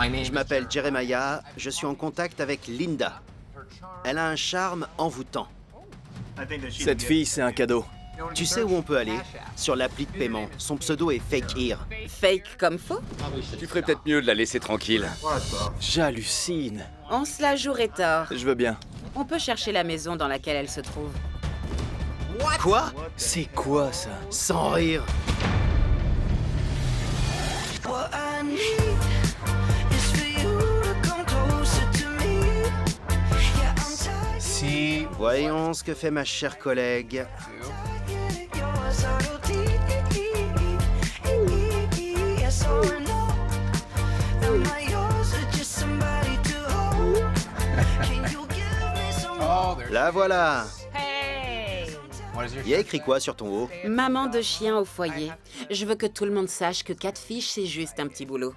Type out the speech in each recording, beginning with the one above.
Je m'appelle Jeremiah, je suis en contact avec Linda. Elle a un charme envoûtant. Cette fille, c'est un cadeau. Tu sais où on peut aller? Sur l'appli de paiement. Son pseudo est Fake Ear. Fake comme faux? Tu ferais peut-être mieux de la laisser tranquille. J'hallucine. On se la jouerait tort. Je veux bien. On peut chercher la maison dans laquelle elle se trouve. Quoi? C'est quoi, ça? Sans rire. What I need is for you to come closer to me. Yeah, I'm tired. Si Voyons ce que fait ma chère collègue. You're so deep. Yeah, so enough. Am I yours or just somebody to hold? Can you give me some Oh, there's La voilà. Hey! What is your Il y a écrit quoi sur ton haut? Maman de chien au foyer. Je veux que tout le monde sache que Catfish, c'est juste un petit boulot.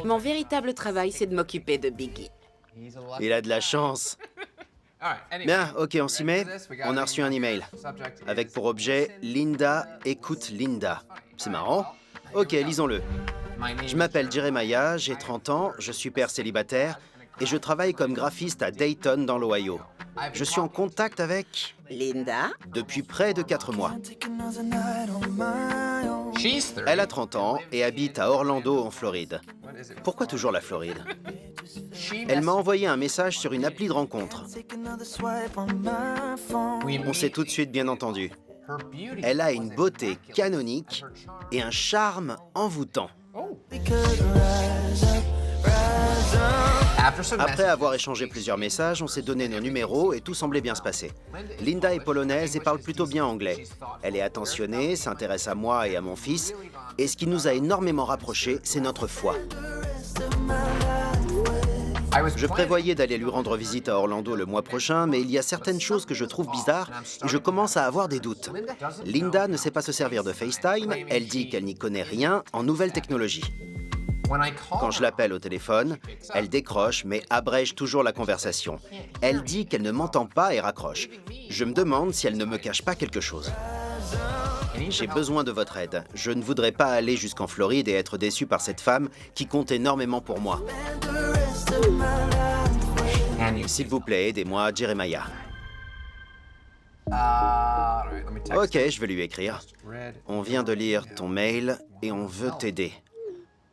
Mon véritable travail, c'est de m'occuper de Biggie. He's a lot. Il a de la chance. All right, anyway. Bien, ok, on s'y met. On a reçu un email. Subject Avec is- pour objet Linda écoute Linda. C'est marrant. Ok, lisons-le. My name Je m'appelle Jeremiah, j'ai 30 ans, je suis père célibataire et je travaille comme graphiste à Dayton dans l'Ohio. Je suis en contact avec Linda? depuis près de 4 mois. take another night on my own. She's 30. Elle a 30 ans et habite à Orlando en Floride. What is it? Pourquoi toujours la Floride? She Elle m'a envoyé un message sur une appli de rencontre. Take another swipe on my phone. We On s'est tout de suite bien entendu. Her beauty Elle a was une beauté immaculate. canonique Her charm- et un charme envoûtant. Oh. We could rise up, rise up. After some Après messages, avoir échangé plusieurs messages, on s'est donné nos numéros et tout semblait bien se passer. Linda est polonaise et parle plutôt bien anglais. Elle est attentionnée, s'intéresse à moi et à mon fils. Et ce qui nous a énormément rapprochés, c'est notre foi. I was Je planning- prévoyais d'aller lui rendre visite à Orlando le mois prochain, mais il y a certaines choses que je trouve bizarres et je commence à avoir des doutes. Linda ne sait pas se servir de FaceTime, elle dit qu'elle n'y connaît rien en nouvelles technologies. When I call Quand je her, l'appelle au téléphone, elle décroche mais abrège toujours la conversation. Elle dit qu'elle ne m'entend pas et raccroche. Je me demande si elle ne me cache pas quelque chose. I need J'ai your help. besoin de votre aide. Je ne voudrais pas aller jusqu'en Floride et être déçu par cette femme qui compte énormément pour moi. Can you? S'il vous plaît, aidez-moi, Jeremiah. Alright, let me text Ok, je vais lui écrire. Red. On vient de lire ton mail et on veut t'aider.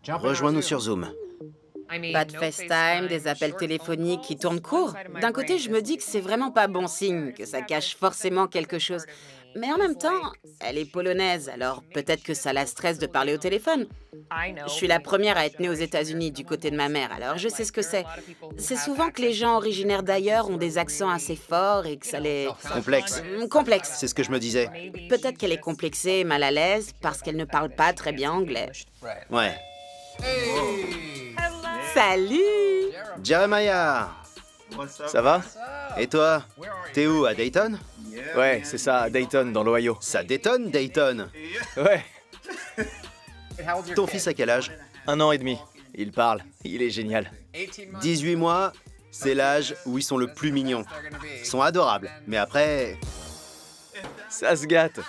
Jump in our Rejoins-nous Zoom. sur Zoom. Pas de FaceTime, des appels téléphoniques qui tournent court. D'un côté, je me dis que c'est vraiment pas bon signe, que ça cache forcément quelque chose. Mais en même temps, elle est polonaise, alors peut-être que ça la stresse de parler au téléphone. Je suis la première à être née aux États-Unis du côté de ma mère, alors je sais ce que c'est. C'est souvent que les gens originaires d'ailleurs ont des accents assez forts et que ça les... Complexe. Complexe. C'est ce que je me disais. Peut-être qu'elle est complexée et mal à l'aise parce qu'elle ne parle pas très bien anglais. Red. Ouais. Hey! Salut! Jeremiah, Ça va? et toi? T'es où, à Dayton? Ouais, c'est ça, à Dayton, dans l'Ohio. Ça détonne, Dayton. Ouais, How old's your Ton kid? fils à quel âge? 1 an et demi. Il parle, il est génial. 18 months. 18 mois, c'est l'âge où ils sont le plus mignons. They're gonna be. Ils sont adorables. Mais après... Ça se gâte.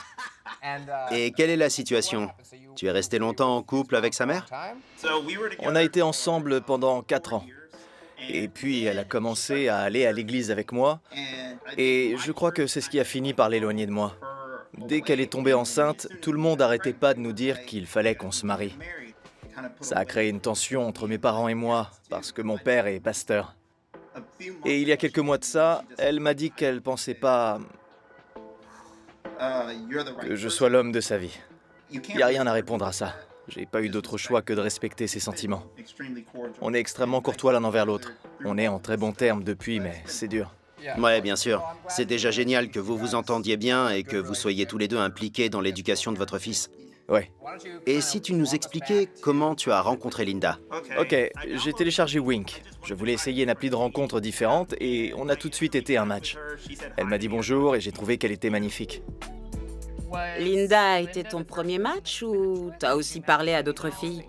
And, Et quelle est la situation? Tu es resté longtemps en couple avec sa mère? time? On a été ensemble pendant 4 ans. Et puis, elle a commencé à aller à l'église avec moi. Et je crois que c'est ce qui a fini par l'éloigner de moi. Dès qu'elle est tombée enceinte, tout le monde n'arrêtait pas de nous dire qu'il fallait qu'on se marie. Ça a créé une tension entre mes parents et moi, parce que mon père est pasteur. Et il y a quelques mois de ça, elle m'a dit qu'elle pensait pas que je sois l'homme de sa vie. Il n'y a rien à répondre à ça. J'ai pas eu d'autre choix que de respecter ses sentiments. On est extrêmement courtois l'un envers l'autre. On est en très bons termes depuis, mais c'est dur. Ouais, bien sûr. C'est déjà génial que vous vous entendiez bien et que vous soyez tous les deux impliqués dans l'éducation de votre fils. Ouais. Et si tu nous expliquais comment tu as rencontré Linda? Ok, j'ai téléchargé Wink. Je voulais essayer une appli de rencontre différente et on a tout de suite été un match. Elle m'a dit bonjour et j'ai trouvé qu'elle était magnifique. Linda a été ton premier match ou t'as aussi parlé à d'autres filles?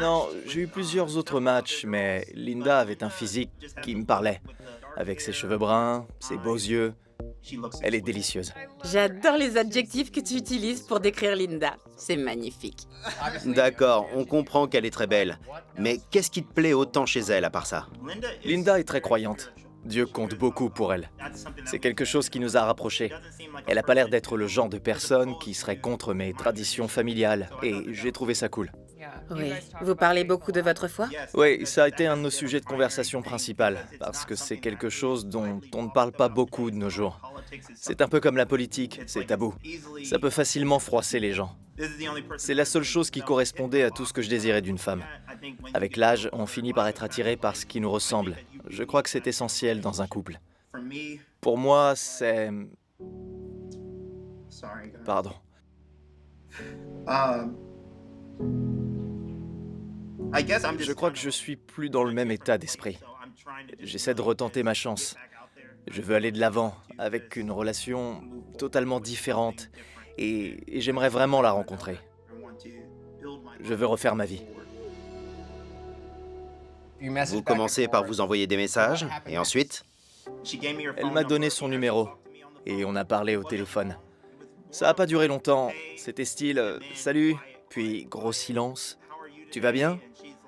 Non, j'ai eu plusieurs autres matchs, mais Linda avait un physique qui me parlait. Avec ses cheveux bruns, ses beaux yeux. Elle est délicieuse. J'adore les adjectifs que tu utilises pour décrire Linda. C'est magnifique. D'accord, on comprend qu'elle est très belle. Mais qu'est-ce qui te plaît autant chez elle à part ça? Linda est très croyante. Dieu compte beaucoup pour elle. C'est quelque chose qui nous a rapprochés. Elle n'a pas l'air d'être le genre de personne qui serait contre mes traditions familiales, et j'ai trouvé ça cool. Oui. Vous parlez beaucoup de votre foi? Oui, ça a été un de nos sujets de conversation principal, parce que c'est quelque chose dont on ne parle pas beaucoup de nos jours. C'est un peu comme la politique, c'est tabou. Ça peut facilement froisser les gens. C'est la seule chose qui correspondait à tout ce que je désirais d'une femme. Avec l'âge, on finit par être attiré par ce qui nous ressemble. Je crois que c'est essentiel dans un couple. Pour moi, c'est... Pardon. Je crois que je suis plus dans le même état d'esprit. J'essaie de retenter ma chance. Je veux aller de l'avant, avec une relation totalement différente, et j'aimerais vraiment la rencontrer. Je veux refaire ma vie. Vous commencez par vous envoyer des messages, et ensuite? Elle m'a donné son numéro, et on a parlé au téléphone. Ça n'a pas duré longtemps, c'était style « Salut », puis gros silence. « Tu vas bien ?»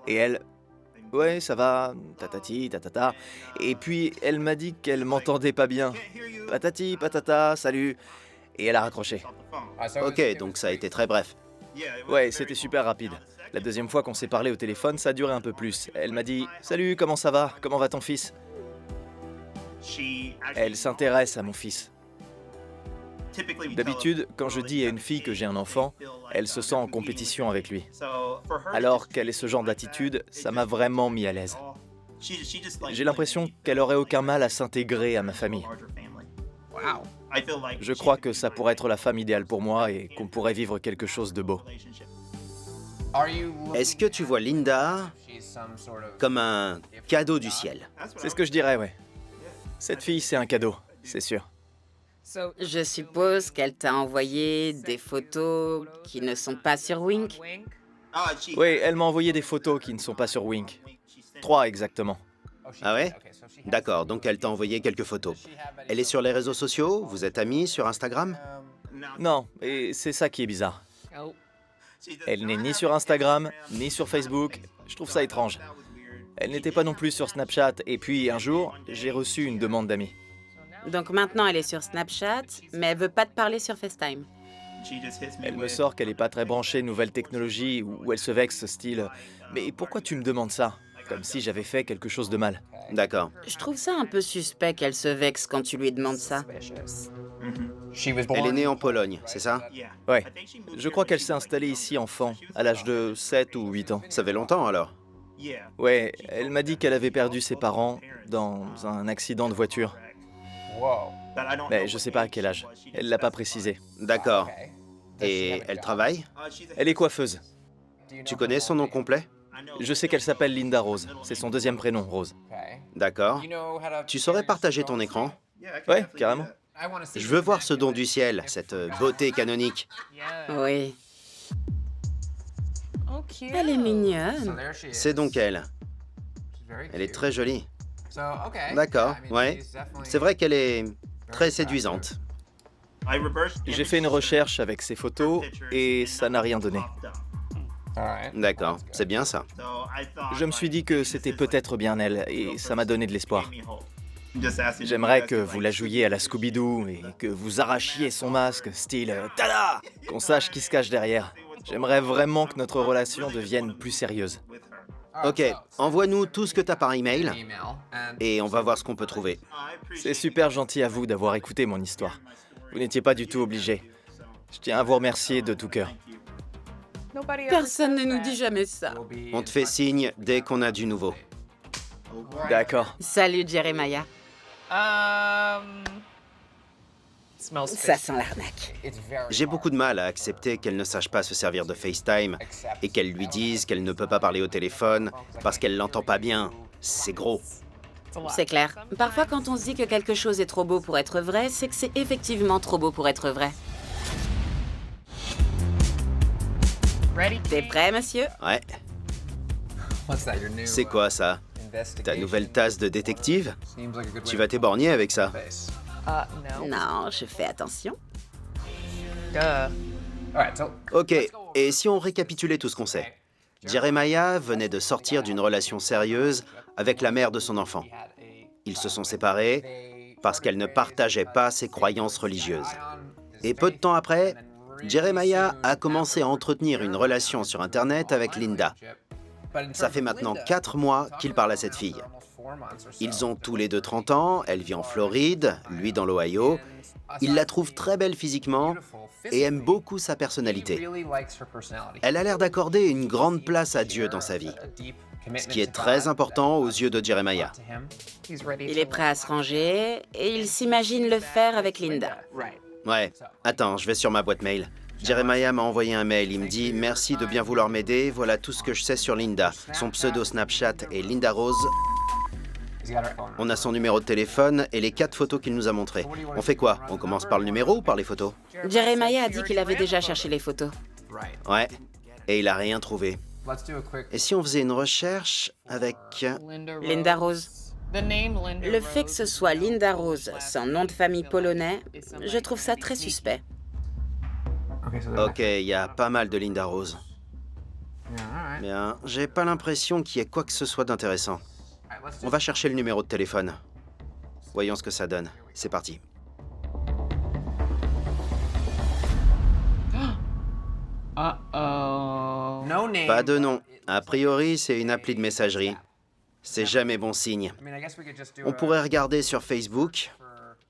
Et elle « Ouais, ça va, tatati, tatata. » Et puis elle m'a dit qu'elle m'entendait pas bien. « Patati, patata, salut !» Et elle a raccroché. Ok, donc ça a été très bref. Ouais, c'était super rapide. La deuxième fois qu'on s'est parlé au téléphone, ça a duré un peu plus. Elle m'a dit « Salut, comment ça va? Comment va ton fils ?» Elle s'intéresse à mon fils. D'habitude, quand je dis à une fille que j'ai un enfant, elle se sent en compétition avec lui. Alors qu'elle ait ce genre d'attitude, ça m'a vraiment mis à l'aise. J'ai l'impression qu'elle aurait aucun mal à s'intégrer à ma famille. Je crois que ça pourrait être la femme idéale pour moi et qu'on pourrait vivre quelque chose de beau. Est-ce que tu vois Linda comme un cadeau du ciel? C'est ce que je dirais, ouais. Cette fille, c'est un cadeau, c'est sûr. Je suppose qu'elle t'a envoyé des photos qui ne sont pas sur Wink. Oui, elle m'a envoyé des photos qui ne sont pas sur Wink. 3 exactement. Ah ouais? D'accord, donc elle t'a envoyé quelques photos. Elle est sur les réseaux sociaux? Vous êtes amis sur Instagram? Non, et c'est ça qui est bizarre. Elle n'est ni sur Instagram, ni sur Facebook. Je trouve ça étrange. Elle n'était pas non plus sur Snapchat. Et puis, un jour, j'ai reçu une demande d'amis. Donc maintenant, elle est sur Snapchat, mais elle veut pas te parler sur FaceTime. Elle me sort qu'elle n'est pas très branchée nouvelles technologies, ou elle se vexe, style « Mais pourquoi tu me demandes ça ?» Comme si j'avais fait quelque chose de mal. D'accord. Je trouve ça un peu suspect qu'elle se vexe quand tu lui demandes ça. Elle est née en Pologne, c'est ça? Ouais. Je crois qu'elle s'est installée ici enfant, à l'âge de 7 ou 8 ans. Ça fait longtemps alors? Ouais, elle m'a dit qu'elle avait perdu ses parents dans un accident de voiture. Mais je sais pas à quel âge. Elle l'a pas précisé. D'accord. Et elle travaille? Elle est coiffeuse. Tu connais son nom complet? Je sais qu'elle s'appelle Linda Rose. C'est son deuxième prénom, Rose. D'accord. Tu saurais partager ton écran? Ouais, carrément. Je veux voir ce don du ciel, cette beauté canonique. Oui. Elle est mignonne. C'est donc elle. Elle est très jolie. D'accord, ouais. C'est vrai qu'elle est très séduisante. J'ai fait une recherche avec ses photos et ça n'a rien donné. D'accord, c'est bien ça. Je me suis dit que c'était peut-être bien elle et ça m'a donné de l'espoir. J'aimerais que vous la jouiez à la Scooby-Doo et que vous arrachiez son masque, style « Tada !» Qu'on sache qui se cache derrière. J'aimerais vraiment que notre relation devienne plus sérieuse. Ok, envoie-nous tout ce que t'as par email et on va voir ce qu'on peut trouver. C'est super gentil à vous d'avoir écouté mon histoire. Vous n'étiez pas du tout obligé. Je tiens à vous remercier de tout cœur. Personne ne nous dit jamais ça. On te fait signe dès qu'on a du nouveau. D'accord. Salut, Jeremiah. Ça sent l'arnaque. J'ai beaucoup de mal à accepter qu'elle ne sache pas se servir de FaceTime et qu'elle lui dise qu'elle ne peut pas parler au téléphone parce qu'elle l'entend pas bien. C'est gros. C'est clair. Parfois, quand on se dit que quelque chose est trop beau pour être vrai, c'est que c'est effectivement trop beau pour être vrai. T'es prêt, monsieur? Ouais. C'est quoi ça? Ta nouvelle tasse de détective? Tu vas t'éborgner avec ça. No. Non, je fais attention. Duh. All right, so Ok, et si on récapitulait tout ce qu'on sait? Jeremiah venait de sortir d'une relation sérieuse avec la mère de son enfant. Ils se sont séparés parce qu'elle ne partageait pas ses croyances religieuses. Et peu de temps après, Jeremiah a commencé à entretenir une relation sur Internet avec Linda. Ça fait maintenant 4 mois qu'il parle à cette fille. Ils ont tous les deux 30 ans, elle vit en Floride, lui dans l'Ohio. Il la trouve très belle physiquement et aime beaucoup sa personnalité. Elle a l'air d'accorder une grande place à Dieu dans sa vie, ce qui est très important aux yeux de Jeremiah. Il est prêt à se ranger et il s'imagine le faire avec Linda. Ouais, attends, je vais sur ma boîte mail. Jeremiah m'a envoyé un mail, il me dit « Merci de bien vouloir m'aider, voilà tout ce que je sais sur Linda. Son pseudo Snapchat est Linda Rose. On a son numéro de téléphone et les 4 photos qu'il nous a montrées. On fait quoi? On commence par le numéro ou par les photos? Jeremiah a dit qu'il avait déjà cherché les photos. Ouais, et il a rien trouvé. Et si on faisait une recherche avec... Linda Rose. Le fait que ce soit Linda Rose, son nom de famille polonais, je trouve ça très suspect. Ok, il y a pas mal de Linda Rose. Bien, j'ai pas l'impression qu'il y ait quoi que ce soit d'intéressant. On va chercher le numéro de téléphone. Voyons ce que ça donne. C'est parti. no name. Pas de nom. A priori, c'est une appli de messagerie. C'est jamais bon signe. On pourrait regarder sur Facebook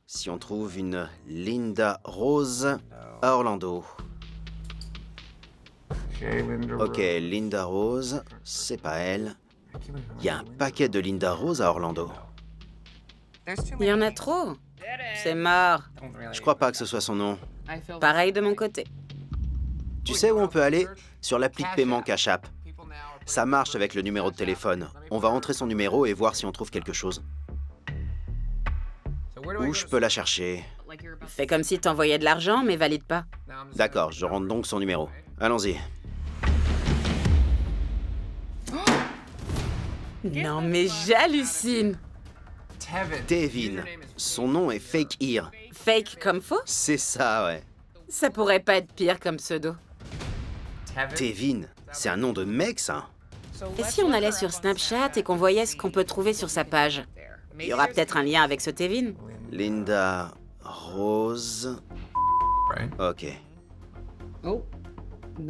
si on trouve une Linda Rose à Orlando. Ok, Linda Rose, c'est pas elle. Il y a un paquet de Linda Rose à Orlando. Il y en a trop. C'est mort. Je crois pas que ce soit son nom. Pareil de mon côté. Tu sais où on peut aller? Sur l'appli de paiement Cash App. Ça marche avec le numéro de téléphone. On va entrer son numéro et voir si on trouve quelque chose. Où je peux la chercher? Fais comme si t'envoyais de l'argent, mais valide pas. D'accord, je rentre donc son numéro. Allons-y. Non mais j'hallucine. Tevin. Son nom est Fake Ear. Fake comme faux? C'est ça, ouais. Ça pourrait pas être pire comme pseudo. Tevin, c'est un nom de mec, ça? Et si on allait sur Snapchat et qu'on voyait ce qu'on peut trouver sur sa page? Il y aura peut-être un lien avec ce Tevin. Linda Rose. Ok.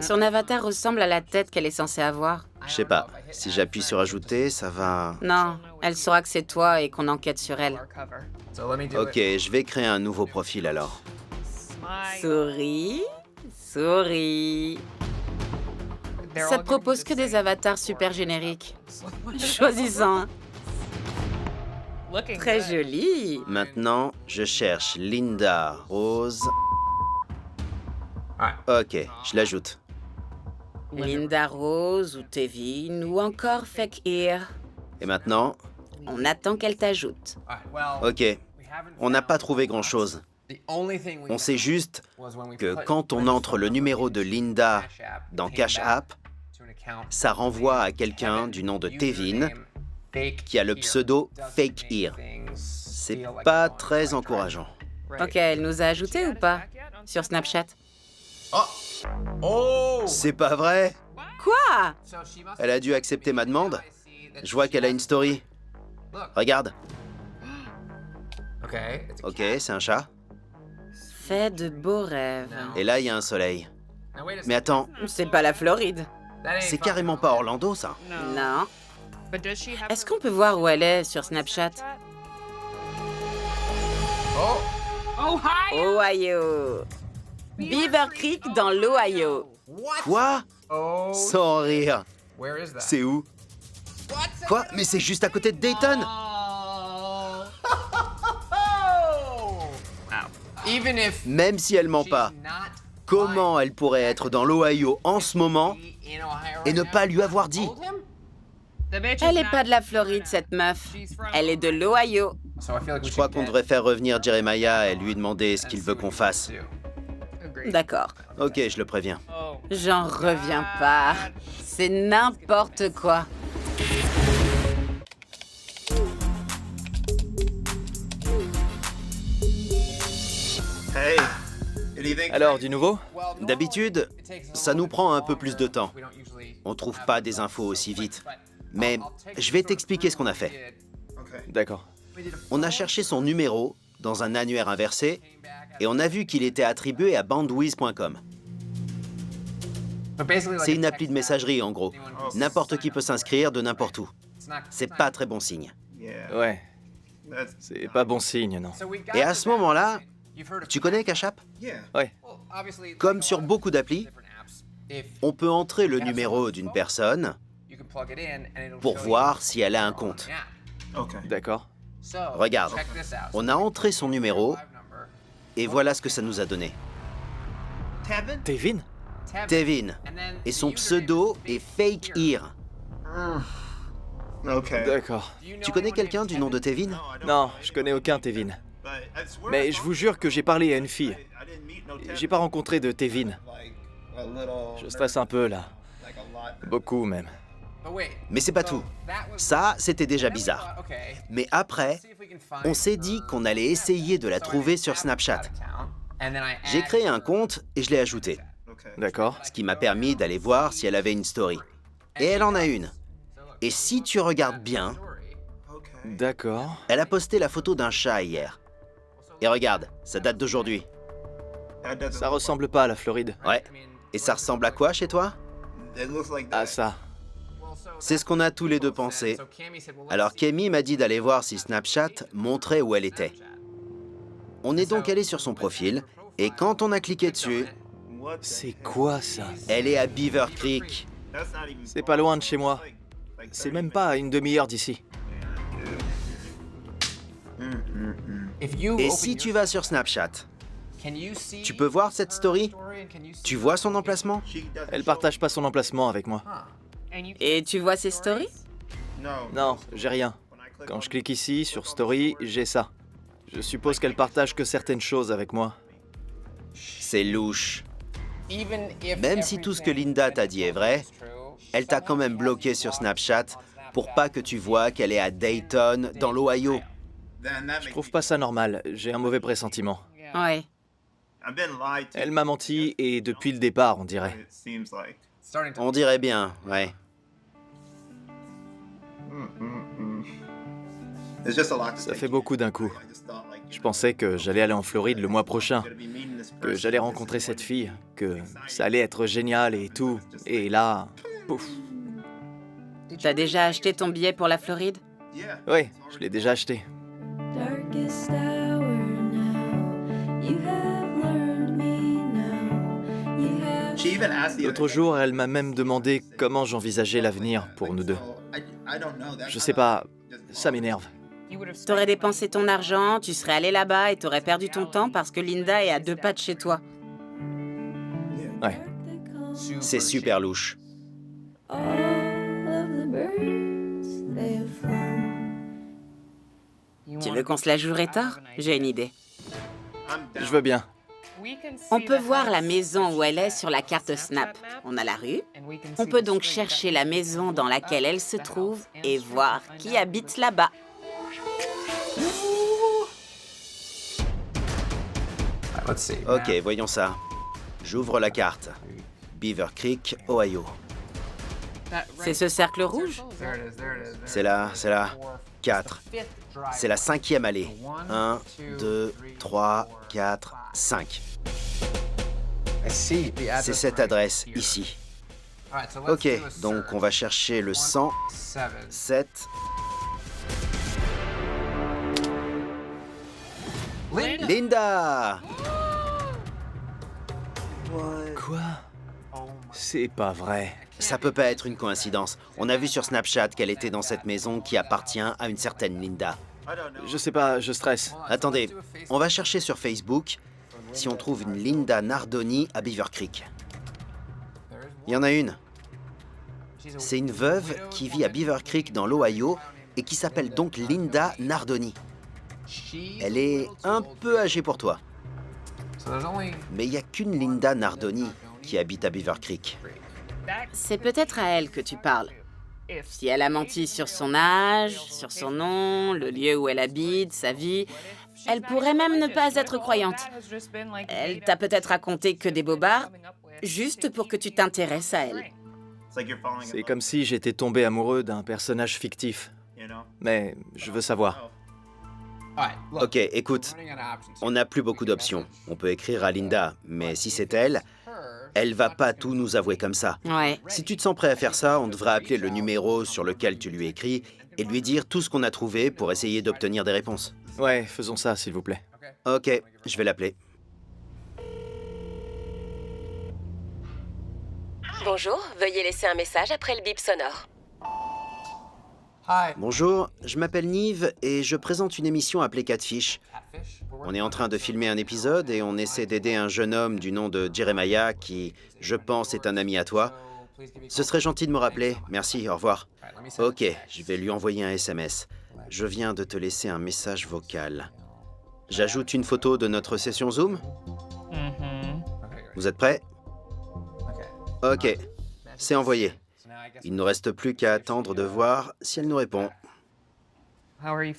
Son avatar ressemble à la tête qu'elle est censée avoir. Je sais pas. Si j'appuie sur ajouter, ça va... Non, elle saura que c'est toi et qu'on enquête sur elle. Ok, je vais créer un nouveau profil alors. Souris, souris. Ça te propose que des avatars super génériques. Choisis-en un. Très joli. Maintenant, je cherche Linda Rose. Ok, je l'ajoute. Linda Rose ou Tevin ou encore Fake Ear. Et maintenant, On attend qu'elle t'ajoute. ok, on n'a pas trouvé grand-chose. On sait juste que quand on entre le numéro de Linda dans Cash App, ça renvoie à quelqu'un du nom de Tevin qui a le pseudo Fake Ear. C'est pas très encourageant. Ok, elle nous a ajoutés ou pas? Sur Snapchat. C'est pas vrai? Quoi? Elle a dû accepter ma demande. Je vois qu'elle a une story. Regarde. Ok, c'est un chat. Fais de beaux rêves. Et là, il y a un soleil. Mais attends, C'est pas la Floride. c'est carrément pas Orlando, ça. Non. Est-ce qu'on peut voir où elle est sur Snapchat? Ohio. Beaver Creek dans l'Ohio. Quoi? Sans rire. C'est où? Quoi? Mais c'est juste à côté de Dayton. Même si elle ment pas, comment elle pourrait être dans l'Ohio en ce moment et ne pas lui avoir dit? Elle est pas de la Floride, cette meuf. Elle est de l'Ohio. Je crois qu'on devrait faire revenir Jeremiah et lui demander ce qu'il veut qu'on fasse. D'accord. Ok, je le préviens. J'en reviens pas. C'est n'importe quoi. Alors, du nouveau? D'habitude, ça nous prend un peu plus de temps. On trouve pas des infos aussi vite. Mais je vais t'expliquer ce qu'on a fait. D'accord. On a cherché son numéro dans un annuaire inversé et on a vu qu'il était attribué à bandwiz.com. C'est une appli de messagerie en gros. N'importe qui peut s'inscrire de n'importe où. C'est pas très bon signe. Ouais. C'est pas bon signe, non. Et à ce moment-là, tu connais Cash App? Ouais. Comme sur beaucoup d'applis, on peut entrer le numéro d'une personne pour voir si elle a un compte. D'accord. Regarde, on a entré son numéro et voilà ce que ça nous a donné. Tevin? Tevin. Et son pseudo est Fake Ear. D'accord. Tu connais quelqu'un du nom de Tevin? Non, je connais aucun Tevin. Mais je vous jure que j'ai parlé à une fille. J'ai pas rencontré de Tevin. Je stresse un peu, là. Beaucoup, même. Mais c'est pas tout. Ça, c'était déjà bizarre. Mais après, on s'est dit qu'on allait essayer de la trouver sur Snapchat. J'ai créé un compte et je l'ai ajouté, D'accord. ce qui m'a permis d'aller voir si elle avait une story. Et elle en a une. Et si tu regardes bien, D'accord. elle a posté la photo d'un chat hier. Et regarde, ça date d'aujourd'hui. Ça ressemble pas à la Floride. Ouais. Et ça ressemble à quoi chez toi? À ça. C'est ce qu'on a tous les deux pensé. Alors Kemi m'a dit d'aller voir si Snapchat montrait où elle était. On est donc allé sur son profil, et quand on a cliqué dessus, C'est quoi, ça? elle est à Beaver Creek. C'est pas loin de chez moi. C'est même pas à une demi-heure d'ici. Et si tu vas sur Snapchat, tu peux voir cette story? Tu vois son emplacement? Elle partage pas son emplacement avec moi. Et tu vois ses stories? Non, j'ai rien. Quand je clique ici, sur Story, j'ai ça. Je suppose qu'elle partage que certaines choses avec moi. C'est louche. Même si tout ce que Linda t'a dit est vrai, elle t'a quand même bloqué sur Snapchat pour pas que tu vois qu'elle est à Dayton, dans l'Ohio. Je trouve pas ça normal, j'ai un mauvais pressentiment. Ouais. Elle m'a menti et depuis le départ, on dirait. On dirait bien, ouais. Ça fait beaucoup d'un coup. Je pensais que j'allais aller en Floride le mois prochain, que j'allais rencontrer cette fille, que ça allait être génial et tout. Et là, pouf. T'as déjà acheté ton billet pour la Floride? Oui, je l'ai déjà acheté. Darkest hour now, you have learned me now. You have L'autre jour, elle m'a même demandé comment j'envisageais l'avenir pour nous deux. Je sais pas, ça m'énerve. T'aurais dépensé ton argent, tu serais allé là-bas et t'aurais perdu ton temps parce que Linda est à 2 pas de chez toi. Ouais. C'est super louche. all of the birds they have flown. Tu veux qu'on se la joue tard? J'ai une idée. Je veux bien. On peut voir la maison où elle est sur la carte Snap. On a la rue. On peut donc chercher la maison dans laquelle elle se trouve et voir qui habite là-bas. Ok, voyons ça. J'ouvre la carte. Beaver Creek, Ohio. C'est ce cercle rouge? C'est là, 4. C'est la 5e allée. 1, 2, 3, 4, 5. C'est cette adresse, ici. Ok, donc on va chercher le 107. Linda! Quoi? C'est pas vrai. Ça peut pas être une coïncidence. On a vu sur Snapchat qu'elle était dans cette maison qui appartient à une certaine Linda. Je sais pas, je stresse. Attendez, on va chercher sur Facebook si on trouve une Linda Nardoni à Beaver Creek. Il y en a une. C'est une veuve qui vit à Beaver Creek dans l'Ohio et qui s'appelle donc Linda Nardoni. Elle est un peu âgée pour toi. Mais il n'y a qu'une Linda Nardoni qui habite à Beaver Creek. C'est peut-être à elle que tu parles. Si elle a menti sur son âge, sur son nom, le lieu où elle habite, sa vie, Elle pourrait même ne pas être croyante. Elle t'a peut-être raconté que des bobards, juste pour que tu t'intéresses à elle. C'est comme si j'étais tombé amoureux d'un personnage fictif. Mais je veux savoir. Ok, écoute, on n'a plus beaucoup d'options. On peut écrire à Linda, mais si c'est elle, elle va pas tout nous avouer comme ça. Ouais. Si tu te sens prêt à faire ça, on devrait appeler le numéro sur lequel tu lui écris et lui dire tout ce qu'on a trouvé pour essayer d'obtenir des réponses. Ouais, faisons ça, s'il vous plaît. Ok, je vais l'appeler. Bonjour, veuillez laisser un message après le bip sonore. Bonjour, je m'appelle Nive et je présente une émission appelée Catfish. On est en train de filmer un épisode et on essaie d'aider un jeune homme du nom de Jeremiah qui, je pense, est un ami à toi. Ce serait gentil de me rappeler. Merci, au revoir. Ok, je vais lui envoyer un SMS. Je viens de te laisser un message vocal. J'ajoute une photo de notre session Zoom. Vous êtes prêts? Ok, c'est envoyé. Il ne nous reste plus qu'à attendre de voir si elle nous répond.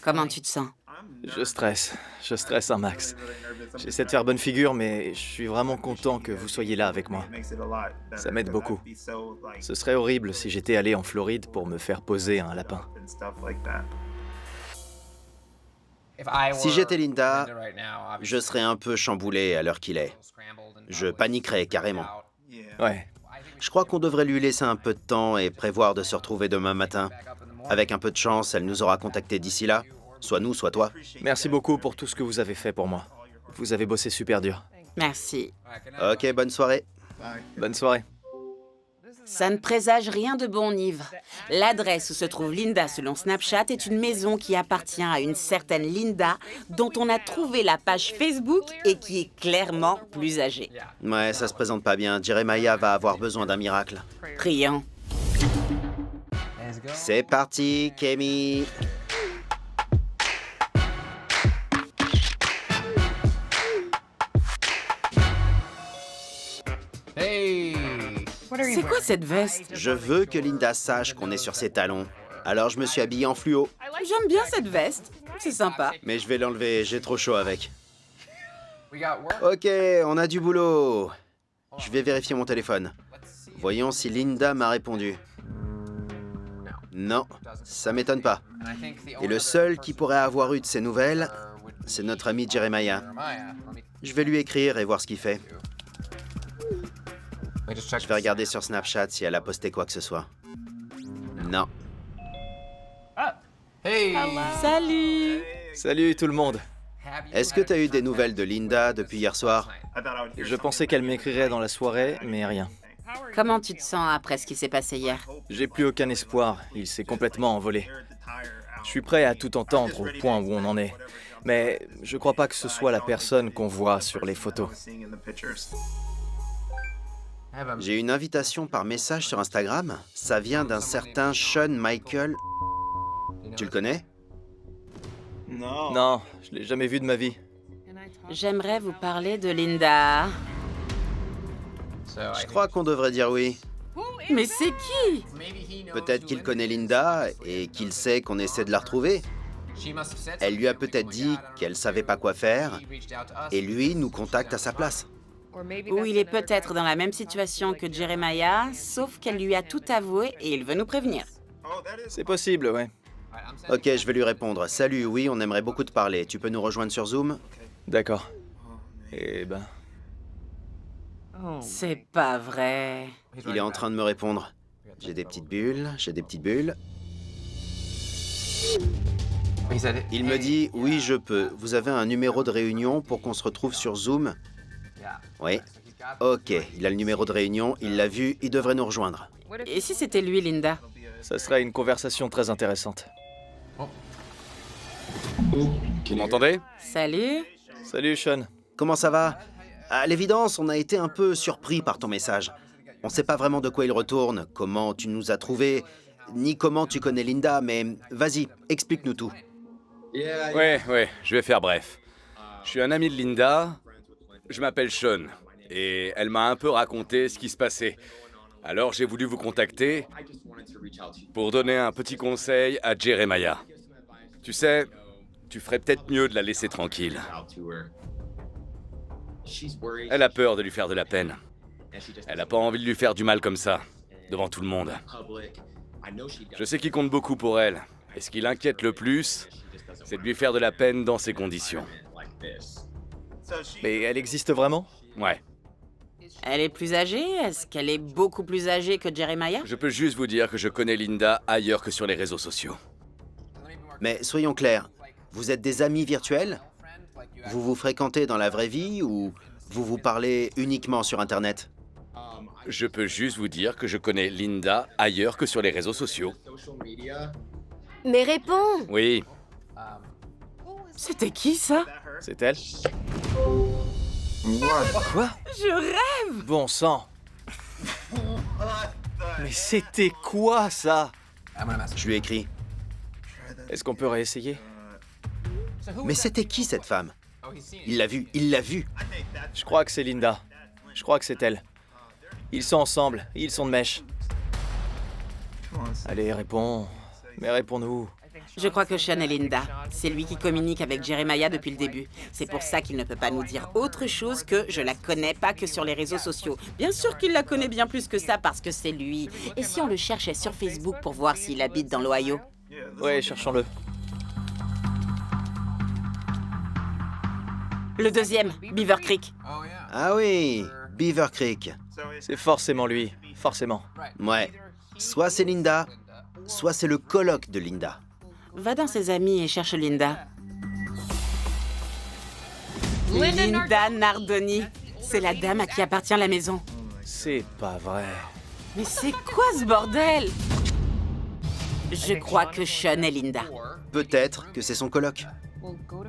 Comment tu te sens? Je stresse un max. J'essaie de faire bonne figure, mais je suis vraiment content que vous soyez là avec moi. Ça m'aide beaucoup. Ce serait horrible si j'étais allé en Floride pour me faire poser un lapin. Si j'étais Linda, je serais un peu chamboulé à l'heure qu'il est. Je paniquerais carrément. Ouais, Je crois qu'on devrait lui laisser un peu de temps et prévoir de se retrouver demain matin. Avec un peu de chance, elle nous aura contactés d'ici là. Soit nous, soit toi. merci beaucoup pour tout ce que vous avez fait pour moi. Vous avez bossé super dur. Merci. Ok, bonne soirée. Bonne soirée. Ça ne présage rien de bon, Nive. L'adresse où se trouve Linda selon Snapchat est une maison qui appartient à une certaine Linda dont on a trouvé la page Facebook et qui est clairement plus âgée. Ouais, ça se présente pas bien. Jeremiah va avoir besoin d'un miracle. Priant. C'est parti, Kemi. C'est quoi cette veste? Je veux que Linda sache qu'on est sur ses talons. Alors je me suis habillé en fluo. J'aime bien cette veste. C'est sympa. Mais je vais l'enlever, j'ai trop chaud avec. Ok, on a du boulot. Je vais vérifier mon téléphone. Voyons si Linda m'a répondu. Non, ça m'étonne pas. Et le seul qui pourrait avoir eu de ses nouvelles, c'est notre ami Jeremiah. Je vais lui écrire et voir ce qu'il fait. Je vais regarder sur Snapchat si elle a posté quoi que ce soit. Non. Salut! Salut tout le monde. Est-ce que tu as eu des nouvelles de Linda depuis hier soir? Je pensais qu'elle m'écrirait dans la soirée, mais rien. Comment tu te sens après ce qui s'est passé hier? J'ai plus aucun espoir, il s'est complètement envolé. Je suis prêt à tout entendre au point où on en est. Mais je crois pas que ce soit la personne qu'on voit sur les photos. J'ai une invitation par message sur Instagram. Ça vient d'un certain Sean Michael. Tu le connais? Non, je l'ai jamais vu de ma vie. J'aimerais vous parler de Linda. Je crois qu'on devrait dire oui. Mais c'est qui? Peut-être qu'il connaît Linda et qu'il sait qu'on essaie de la retrouver. Elle lui a peut-être dit qu'elle savait pas quoi faire et lui nous contacte à sa place. Ou il est peut-être dans la même situation que Jeremiah, sauf qu'elle lui a tout avoué et il veut nous prévenir. C'est possible, ouais. Ok, je vais lui répondre. Salut, oui, on aimerait beaucoup te parler. Tu peux nous rejoindre sur Zoom? D'accord. Eh ben... C'est pas vrai. Il est en train de me répondre. J'ai des petites bulles, j'ai des petites bulles. Il me dit, oui, je peux. Vous avez un numéro de réunion pour qu'on se retrouve sur Zoom? Oui. Ok, il a le numéro de réunion, il l'a vu, il devrait nous rejoindre. Et si c'était lui, Linda? Ça serait une conversation très intéressante. Vous m'entendez? Salut? Salut, Sean. Comment ça va? À l'évidence, on a été un peu surpris par ton message. On sait pas vraiment de quoi il retourne, comment tu nous as trouvés, ni comment tu connais Linda, mais vas-y, explique-nous tout. Ouais, je vais faire bref. Je suis un ami de Linda, je m'appelle Sean, et elle m'a un peu raconté ce qui se passait. Alors j'ai voulu vous contacter pour donner un petit conseil à Jeremiah. Tu sais, Tu ferais peut-être mieux de la laisser tranquille. Elle a peur de lui faire de la peine. Elle n'a pas envie de lui faire du mal comme ça, devant tout le monde. Je sais qu'il compte beaucoup pour elle. Et ce qui l'inquiète le plus, c'est de lui faire de la peine dans ces conditions. Mais elle existe vraiment? Ouais. Elle est plus âgée? Est-ce qu'elle est beaucoup plus âgée que Jeremiah? Je peux juste vous dire que je connais Linda ailleurs que sur les réseaux sociaux. Mais soyons clairs, vous êtes des amis virtuels? Vous vous fréquentez dans la vraie vie ou vous vous parlez uniquement sur Internet? Je peux juste vous dire que je connais Linda ailleurs que sur les réseaux sociaux. Mais réponds! Oui, C'était qui ça? C'est elle? Quoi? Je rêve! Bon sang! Mais c'était quoi ça? Je lui ai écrit. Est-ce qu'on peut réessayer? Mais c'était qui cette femme? Il l'a vue, il l'a vue. Je crois que c'est Linda. Je crois que c'est elle. Ils sont ensemble, ils sont de mèche. Allez, réponds. Mais réponds-nous. Je crois que Sean est Linda. C'est lui qui communique avec Jeremiah depuis le début. C'est pour ça qu'il ne peut pas nous dire autre chose que « je la connais pas que sur les réseaux sociaux ». Bien sûr qu'il la connaît bien plus que ça parce que c'est lui. Et si on le cherchait sur Facebook pour voir s'il habite dans l'Ohio? Ouais, cherchons-le. Le deuxième, Beaver Creek. Ah oui, Beaver Creek. C'est forcément lui, forcément. Ouais. Soit c'est Linda, soit c'est le coloc de Linda. Va dans ses amis et cherche Linda. Linda Nardoni. C'est la dame à qui appartient la maison. C'est pas vrai. Mais c'est quoi ce bordel? Je crois que Sean est Linda. Peut-être que c'est son coloc.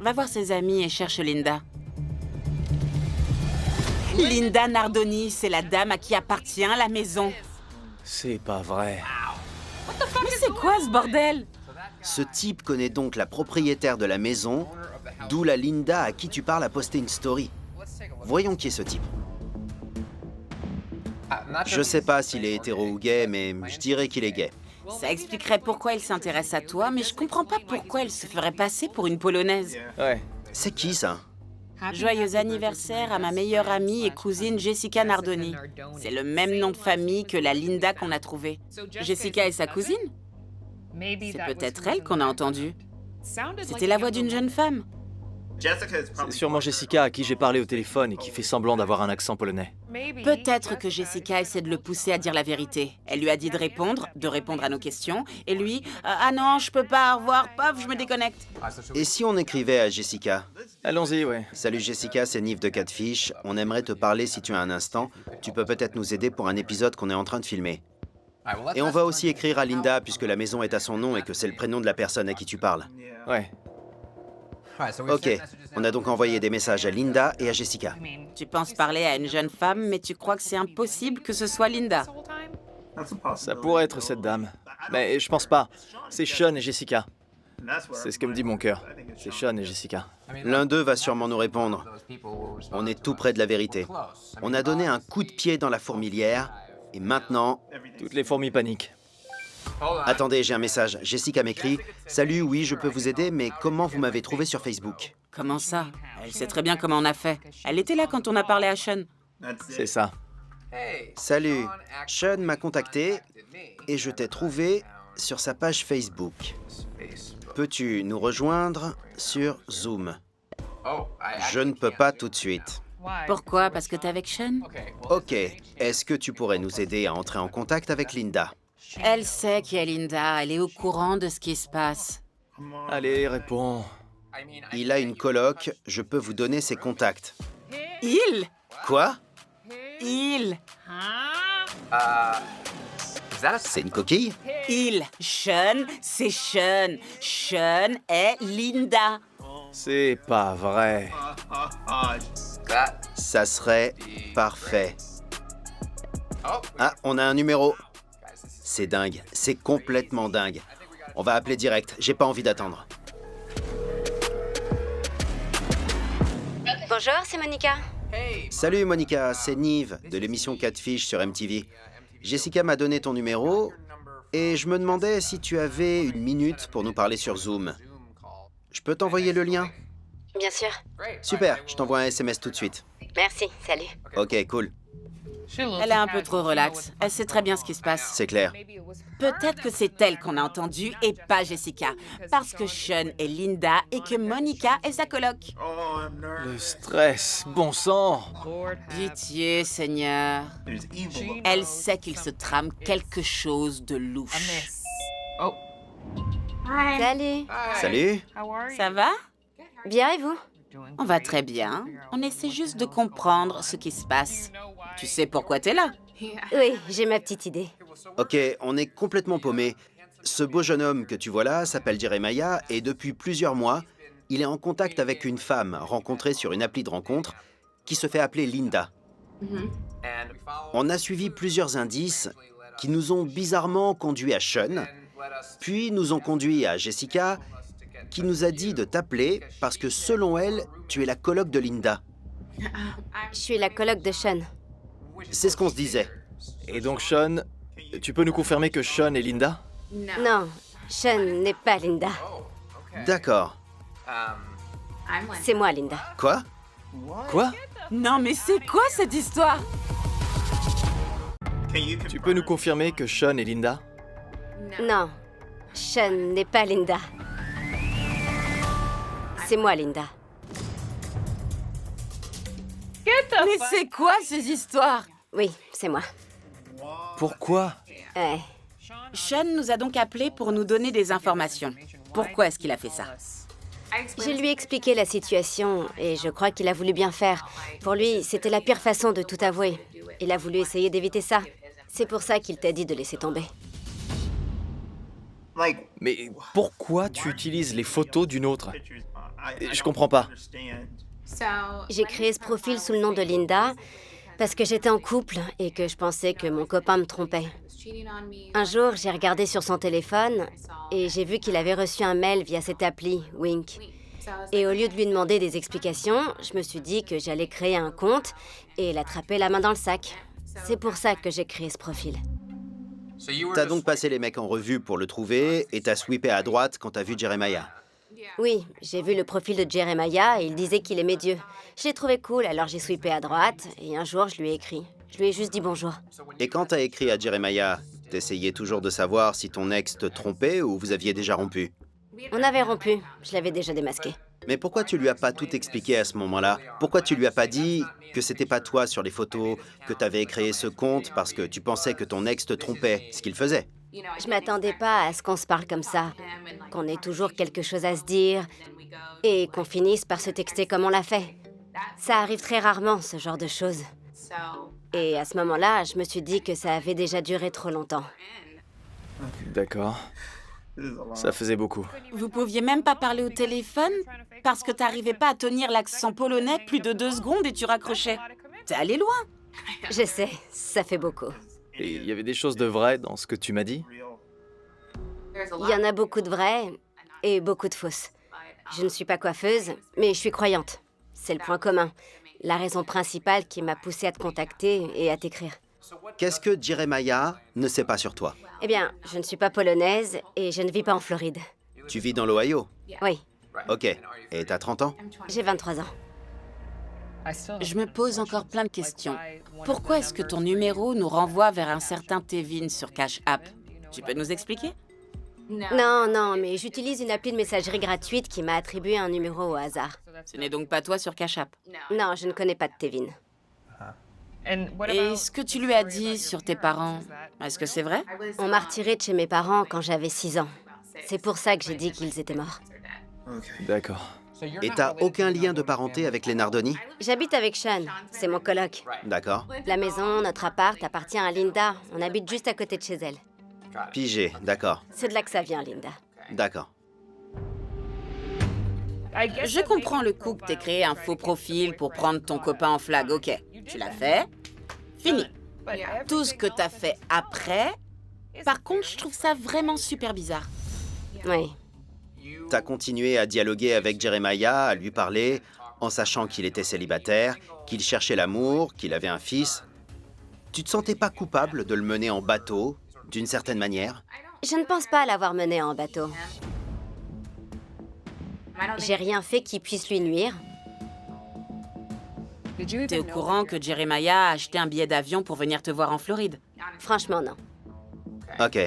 Va voir ses amis et cherche Linda. Linda Nardoni, c'est la dame à qui appartient la maison. C'est pas vrai. Mais c'est quoi ce bordel? Ce type connaît donc la propriétaire de la maison, d'où la Linda à qui tu parles a posté une story. Voyons qui est ce type. Je sais pas s'il est hétéro ou gay, mais je dirais qu'il est gay. Ça expliquerait pourquoi il s'intéresse à toi, mais je comprends pas pourquoi elle se ferait passer pour une Polonaise. Ouais. C'est qui ça? Joyeux anniversaire à ma meilleure amie et cousine Jessica Nardoni. C'est le même nom de famille que la Linda qu'on a trouvée. Jessica est sa cousine? C'est peut-être elle qu'on a entendue. C'était la voix d'une jeune femme. C'est sûrement Jessica à qui j'ai parlé au téléphone et qui fait semblant d'avoir un accent polonais. Peut-être que Jessica essaie de le pousser à dire la vérité. Elle lui a dit de répondre à nos questions, et lui, ah non, je peux pas, au revoir, paf, je me déconnecte. Et si on écrivait à Jessica? Allons-y, ouais. Salut Jessica, c'est Nive de Catfish. On aimerait te parler si tu as un instant. Tu peux peut-être nous aider pour un épisode qu'on est en train de filmer. Et on va aussi écrire à Linda, puisque la maison est à son nom et que c'est le prénom de la personne à qui tu parles. Ouais. Ok, on a donc envoyé des messages à Linda et à Jessica. Tu penses parler à une jeune femme, mais tu crois que c'est impossible que ce soit Linda. Ça pourrait être cette dame. Mais je pense pas. C'est Sean et Jessica. C'est ce que me dit mon cœur. C'est Sean et Jessica. L'un d'eux va sûrement nous répondre. On est tout près de la vérité. On a donné un coup de pied dans la fourmilière, et maintenant... Toutes les fourmis paniquent. Attendez, j'ai un message. Jessica m'écrit « Salut, oui, je peux vous aider, mais comment vous m'avez trouvé sur Facebook ?» Comment ça? Elle sait très bien comment on a fait. Elle était là quand on a parlé à Sean. C'est ça. Salut, Sean m'a contacté et je t'ai trouvé sur sa page Facebook. Peux-tu nous rejoindre sur Zoom? Je ne peux pas tout de suite. Pourquoi? Parce que t'es avec Sean? Ok, est-ce que tu pourrais nous aider à entrer en contact avec Linda? Elle sait qui est Linda, elle est au courant de ce qui se passe. Allez, réponds. Il a une coloc, je peux vous donner ses contacts. Il? Quoi? Il? C'est une coquille? Il. Sean, c'est Sean. Sean est Linda. C'est pas vrai. Ça serait parfait. Ah, on a un numéro. C'est dingue, c'est complètement dingue. On va appeler direct, j'ai pas envie d'attendre. Bonjour, c'est Monica. Salut Monica, c'est Nive de l'émission Catfish sur MTV. Jessica m'a donné ton numéro et je me demandais si tu avais une minute pour nous parler sur Zoom. Je peux t'envoyer le lien? Bien sûr. Super, je t'envoie un SMS tout de suite. Merci, salut. Ok, cool, Elle est un peu trop relaxe. Elle sait très bien ce qui se passe. c'est clair. Peut-être que c'est elle qu'on a entendue et pas Jessica. Parce que Sean est Linda et que Monica est sa coloc. Le stress, bon sang. Pitié, Seigneur. Elle sait qu'il se trame quelque chose de louche. Oh, Salut. Salut. Ça va? Bien et vous? On va très bien. On essaie juste de comprendre ce qui se passe. Tu sais pourquoi t'es là? Oui, j'ai ma petite idée. Ok, on est complètement paumé. Ce beau jeune homme que tu vois là s'appelle Jeremiah et depuis plusieurs mois, il est en contact avec une femme rencontrée sur une appli de rencontre qui se fait appeler Linda. On a suivi plusieurs indices qui nous ont bizarrement conduits à Sean, puis nous ont conduits à Jessica, qui nous a dit de t'appeler parce que selon elle, tu es la coloc de Linda. Je suis la coloc de Sean. C'est ce qu'on se disait. Et donc Sean, tu peux nous confirmer que Sean est Linda? Non, Sean n'est pas Linda. D'accord. C'est moi, Linda. Quoi? Quoi? Non, mais c'est quoi cette histoire? Tu peux nous confirmer que Sean est Linda? Non, Sean n'est pas Linda. C'est moi, Linda. Mais c'est quoi ces histoires? Oui, c'est moi. Pourquoi? Ouais. Sean nous a donc appelés pour nous donner des informations. Pourquoi est-ce qu'il a fait ça? Je lui ai expliqué la situation et je crois qu'il a voulu bien faire. Pour lui, c'était la pire façon de tout avouer. Il a voulu essayer d'éviter ça. C'est pour ça qu'il t'a dit de laisser tomber. Mais pourquoi tu utilises les photos d'une autre? Je comprends pas. J'ai créé ce profil sous le nom de Linda parce que j'étais en couple et que je pensais que mon copain me trompait. Un jour, j'ai regardé sur son téléphone et j'ai vu qu'il avait reçu un mail via cette appli, Wink. Et au lieu de lui demander des explications, je me suis dit que j'allais créer un compte et l'attraper la main dans le sac. C'est pour ça que j'ai créé ce profil. T'as donc passé les mecs en revue pour le trouver et t'as sweepé à droite quand t'as vu Jeremiah. Oui, j'ai vu le profil de Jeremiah et il disait qu'il aimait Dieu. Je l'ai trouvé cool, alors j'ai sweepé à droite et un jour, je lui ai écrit. Je lui ai juste dit bonjour. Et quand t'as écrit à Jeremiah, t'essayais toujours de savoir si ton ex te trompait ou vous aviez déjà rompu? On avait rompu, je l'avais déjà démasqué. Mais pourquoi tu lui as pas tout expliqué à ce moment-là? Pourquoi tu lui as pas dit que c'était pas toi sur les photos, que t'avais créé ce compte parce que tu pensais que ton ex te trompait, ce qu'il faisait? Je m'attendais pas à ce qu'on se parle comme ça, qu'on ait toujours quelque chose à se dire et qu'on finisse par se texter comme on l'a fait. Ça arrive très rarement, ce genre de choses. Et à ce moment-là, je me suis dit que ça avait déjà duré trop longtemps. D'accord. Ça faisait beaucoup. Vous pouviez même pas parler au téléphone parce que t'arrivais pas à tenir l'accent polonais plus de 2 secondes et tu raccrochais. T'es allé loin. Je sais, ça fait beaucoup. Et il y avait des choses de vraies dans ce que tu m'as dit? Il y en a beaucoup de vraies et beaucoup de fausses. Je ne suis pas coiffeuse, mais je suis croyante. C'est le point commun. La raison principale qui m'a poussée à te contacter et à t'écrire. Qu'est-ce que Jeremiah ne sait pas sur toi? Eh bien, je ne suis pas polonaise et je ne vis pas en Floride. Tu vis dans l'Ohio? Oui, Ok. Et t'as 30 ans? j'ai 23 ans. Je me pose encore plein de questions. Pourquoi est-ce que ton numéro nous renvoie vers un certain Tevin sur Cash App? Tu peux nous expliquer? Non, mais j'utilise une appli de messagerie gratuite qui m'a attribué un numéro au hasard. Ce n'est donc pas toi sur Cash App. Non, je ne connais pas de Tevin. Et ce que tu lui as dit sur tes parents, est-ce que c'est vrai? On m'a retirée de chez mes parents quand j'avais 6 ans. C'est pour ça que j'ai dit qu'ils étaient morts. D'accord. Et t'as aucun lien de parenté avec les Nardoni? J'habite avec Sean, c'est mon coloc. D'accord. La maison, notre appart, appartient à Linda. On habite juste à côté de chez elle. Pigé, d'accord. C'est de là que ça vient, Linda. D'accord. Je comprends le coup que t'aies créé un faux profil pour prendre ton copain en flag, ok. Tu l'as fait. Fini. Tout ce que t'as fait après... Par contre, je trouve ça vraiment super bizarre. Oui. T'as continué à dialoguer avec Jeremiah, à lui parler, en sachant qu'il était célibataire, qu'il cherchait l'amour, qu'il avait un fils. Tu te sentais pas coupable de le mener en bateau, d'une certaine manière? Je ne pense pas l'avoir mené en bateau. J'ai rien fait qui puisse lui nuire. T'es au courant que Jeremiah a acheté un billet d'avion pour venir te voir en Floride? Franchement, non. Ok.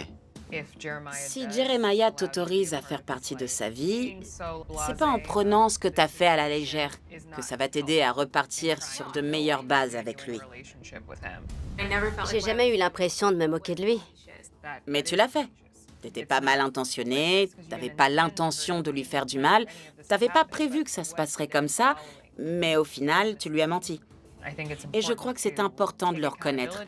Si Jeremiah t'autorise à faire partie de sa vie, c'est pas en prenant ce que t'as fait à la légère que ça va t'aider à repartir sur de meilleures bases avec lui. J'ai jamais eu l'impression de me moquer de lui. Mais tu l'as fait. T'étais pas mal intentionné, t'avais pas l'intention de lui faire du mal, t'avais pas prévu que ça se passerait comme ça, mais au final, tu lui as menti. Et je crois que c'est important de le reconnaître,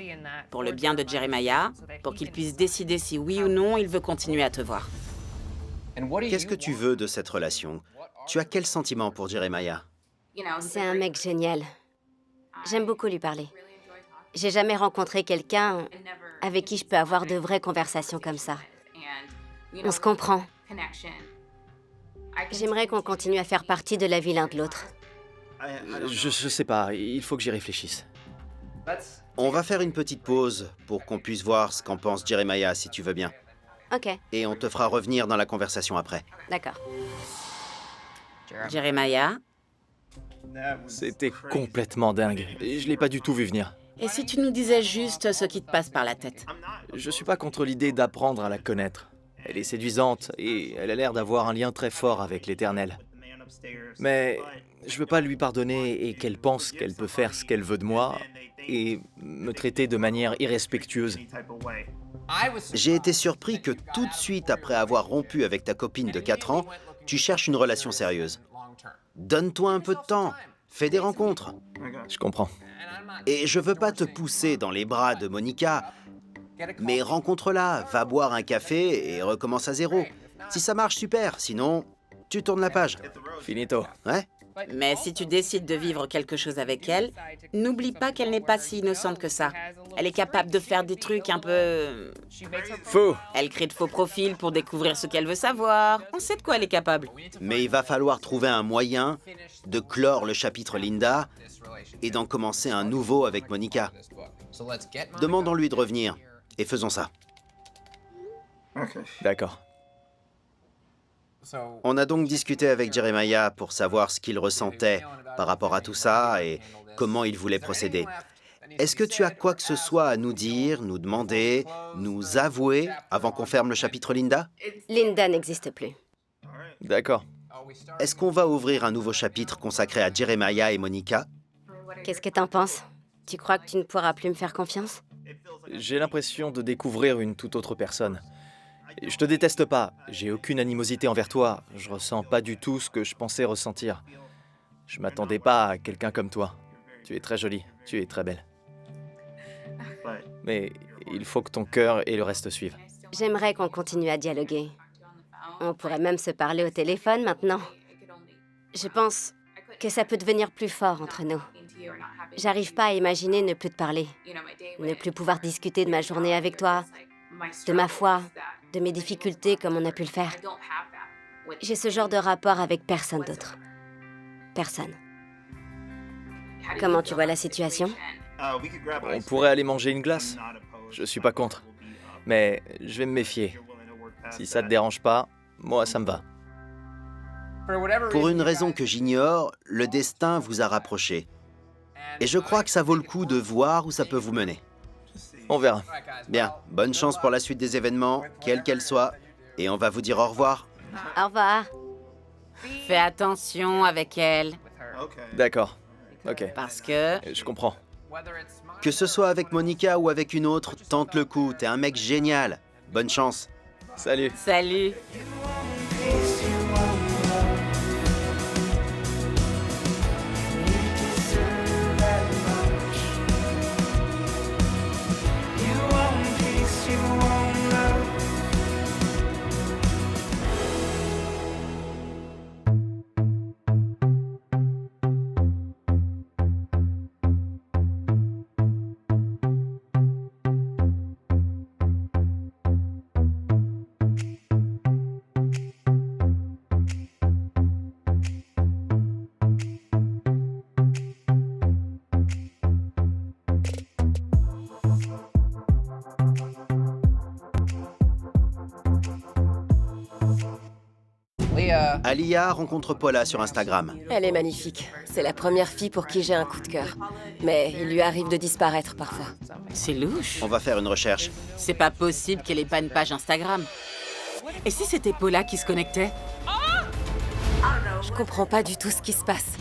pour le bien de Jeremiah, pour qu'il puisse décider si oui ou non il veut continuer à te voir. Qu'est-ce que tu veux de cette relation? Tu as quel sentiment pour Jeremiah? C'est un mec génial. J'aime beaucoup lui parler. J'ai jamais rencontré quelqu'un avec qui je peux avoir de vraies conversations comme ça. On se comprend. J'aimerais qu'on continue à faire partie de la vie l'un de l'autre. Je sais pas, il faut que j'y réfléchisse. On va faire une petite pause pour qu'on puisse voir ce qu'en pense Jeremiah, si tu veux bien. Ok, Et on te fera revenir dans la conversation après. d'accord. Jeremiah, C'était complètement dingue. Je l'ai pas du tout vu venir. et si tu nous disais juste ce qui te passe par la tête? Je suis pas contre l'idée d'apprendre à la connaître. Elle est séduisante et elle a l'air d'avoir un lien très fort avec l'Éternel. Mais je veux pas lui pardonner et qu'elle pense qu'elle peut faire ce qu'elle veut de moi et me traiter de manière irrespectueuse. J'ai été surpris que tout de suite après avoir rompu avec ta copine de 4 ans, tu cherches une relation sérieuse. Donne-toi un peu de temps, fais des rencontres. Je comprends. Et je veux pas te pousser dans les bras de Monica, mais rencontre-la, va boire un café et recommence à zéro. Si ça marche, super, sinon, tu tournes la page. Finito. Ouais? Mais si tu décides de vivre quelque chose avec elle, n'oublie pas qu'elle n'est pas si innocente que ça. Elle est capable de faire des trucs un peu... Faux. Elle crée de faux profils pour découvrir ce qu'elle veut savoir. On sait de quoi elle est capable. Mais il va falloir trouver un moyen de clore le chapitre Linda et d'en commencer un nouveau avec Monica. Demandons-lui de revenir et faisons ça. D'accord. On a donc discuté avec Jeremiah pour savoir ce qu'il ressentait par rapport à tout ça et comment il voulait procéder. Est-ce que tu as quoi que ce soit à nous dire, nous demander, nous avouer avant qu'on ferme le chapitre Linda? Linda n'existe plus. D'accord. Est-ce qu'on va ouvrir un nouveau chapitre consacré à Jeremiah et Monica? Qu'est-ce que t'en penses? Tu crois que tu ne pourras plus me faire confiance? J'ai l'impression de découvrir une toute autre personne. Je te déteste pas, j'ai aucune animosité envers toi, je ressens pas du tout ce que je pensais ressentir. Je m'attendais pas à quelqu'un comme toi. Tu es très jolie, tu es très belle. Mais il faut que ton cœur et le reste suivent. J'aimerais qu'on continue à dialoguer. On pourrait même se parler au téléphone maintenant. Je pense que ça peut devenir plus fort entre nous. J'arrive pas à imaginer ne plus te parler, ne plus pouvoir discuter de ma journée avec toi, de ma foi, de mes difficultés comme on a pu le faire. J'ai ce genre de rapport avec personne d'autre. Personne. Comment tu vois la situation? On pourrait aller manger une glace. Je suis pas contre. Mais je vais me méfier. Si ça te dérange pas, moi ça me va. Pour une raison que j'ignore, le destin vous a rapprochés. Et je crois que ça vaut le coup de voir où ça peut vous mener. On verra. Bien, bonne chance pour la suite des événements, quelle qu'elle soit, et on va vous dire au revoir. Au revoir. Fais attention avec elle, D'accord. Ok. parce que... Je comprends. Que ce soit avec Monica ou avec une autre, tente le coup, t'es un mec génial. Bonne chance. Salut. Salut. Alia rencontre Paula sur Instagram. Elle est magnifique. C'est la première fille pour qui j'ai un coup de cœur. Mais il lui arrive de disparaître parfois. C'est louche. On va faire une recherche. C'est pas possible qu'elle ait pas une page Instagram. Et si c'était Paula qui se connectait? Je comprends pas du tout ce qui se passe.